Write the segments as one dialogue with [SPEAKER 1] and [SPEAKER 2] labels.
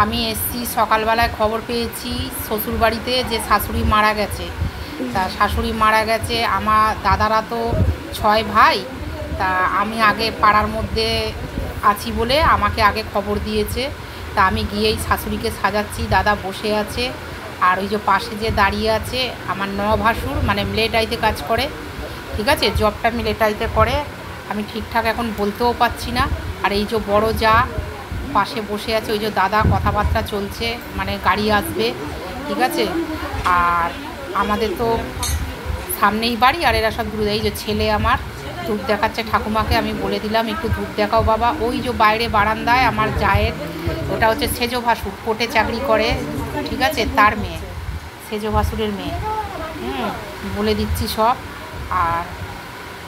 [SPEAKER 1] আমি এসছি সকালবেলায় খবর পেয়েছি শ্বশুরবাড়িতে যে শাশুড়ি মারা গেছে। তা শাশুড়ি মারা গেছে, আমার দাদারা তো 6 ভাই। তা আমি আগে পাড়ার মধ্যে আছি বলে আমাকে আগে খবর দিয়েছে। তা আমি গিয়েই শাশুড়িকে সাজাচ্ছি, দাদা বসে আছে। আর ওই যে পাশে যে দাঁড়িয়ে আছে আমার ভাসুর, মানে মিলিটারিতে কাজ করে, ঠিক আছে, জবটা মিলিটারিতে করে। আমি ঠিকঠাক এখন বলতেও পারছি না। আর এই যে বড় যা পাশে বসে আছে, ওই যে দাদা কথাবার্তা চলছে, মানে গাড়ি আসবে, ঠিক আছে। আর আমাদের তো সামনেই বাড়ি, আর এরা সব দূরে। এই যে ছেলে আমার ধূপ দেখাচ্ছে ঠাকুমাকে, আমি বলে দিলাম একটু ধূপ দেখাও বাবা। ওই যে বাইরে বারান্দায় আমার জায়ের, ওটা হচ্ছে সেজ ভাসুর, কোর্টে চাকরি করে, ঠিক আছে, তার মেয়ে, সেজ ভাসুরের মেয়ে। বলে দিচ্ছি সব। আর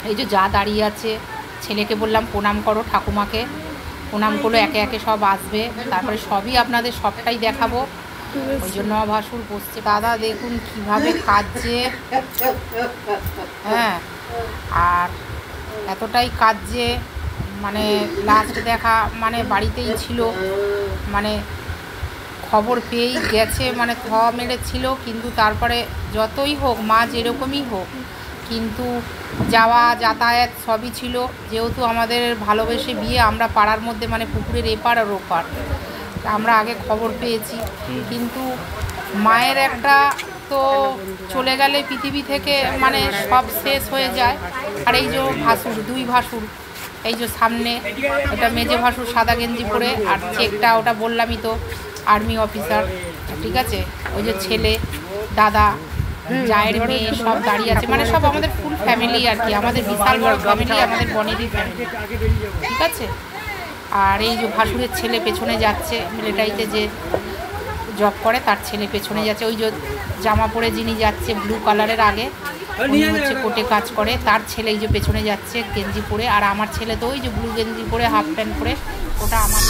[SPEAKER 1] এই যে যা দাঁড়িয়ে আছে, ছেলেকে বললাম প্রণাম করো ঠাকুমাকে, প্রণাম করলো, একে একে সব আসবে, তারপরে সবই আপনাদের সবটাই দেখাবো। ওই জন্য ভাসুর বসছে। দাদা দেখুন কিভাবে কাজে, হ্যাঁ, আর এতটাই কাজে, মানে লাস্ট দেখা মানে বাড়িতেই ছিল, মানে খবর পেয়েই গেছে, মানে মেরেছিল। কিন্তু তারপরে যতই হোক, মা যেরকমই হোক, কিন্তু যাওয়া যাতায়াত সবই ছিল। যেহেতু আমাদের ভালোবেসে বিয়ে, আমরা পাড়ার মধ্যে, মানে পুকুরের এপার আর ওপার, আমরা আগে খবর পেয়েছি। কিন্তু মায়ের একটা তো চলে গেলে পৃথিবী থেকে মানে সব শেষ হয়ে যায়। আর এই যে ভাসুর, 2 ভাসুর, এই যে সামনে এটা মেজে ভাসুর সাদা গেঞ্জি পরে, আর চেকটা ওটা বললামই তো আর্মি অফিসার, ঠিক আছে। ওই যে ছেলে, দাদা, জায়ের মেয়ে সব দাঁড়িয়ে আছে, মানে সব আমাদের ফুল ফ্যামিলি আর কি, আমাদের বিশাল বড় ফ্যামিলি, আমাদের বনেদি ফ্যামিলি, ঠিক আছে। আর এই যে ভাসুরের ছেলে পেছনে যাচ্ছে, মিলিটারিতে যে জব করে তার ছেলে পেছনে যাচ্ছে। ওই যে জামা পরে যিনি যাচ্ছে ব্লু কালারের, আগে উনি হচ্ছে কোর্টে কাজ করে, তার ছেলে এই যে পেছনে যাচ্ছে গেঞ্জি পরে। আর আমার ছেলে তো ওই যে ব্লু গেঞ্জি পরে, হাফ প্যান্ট পরে, ওটা আমার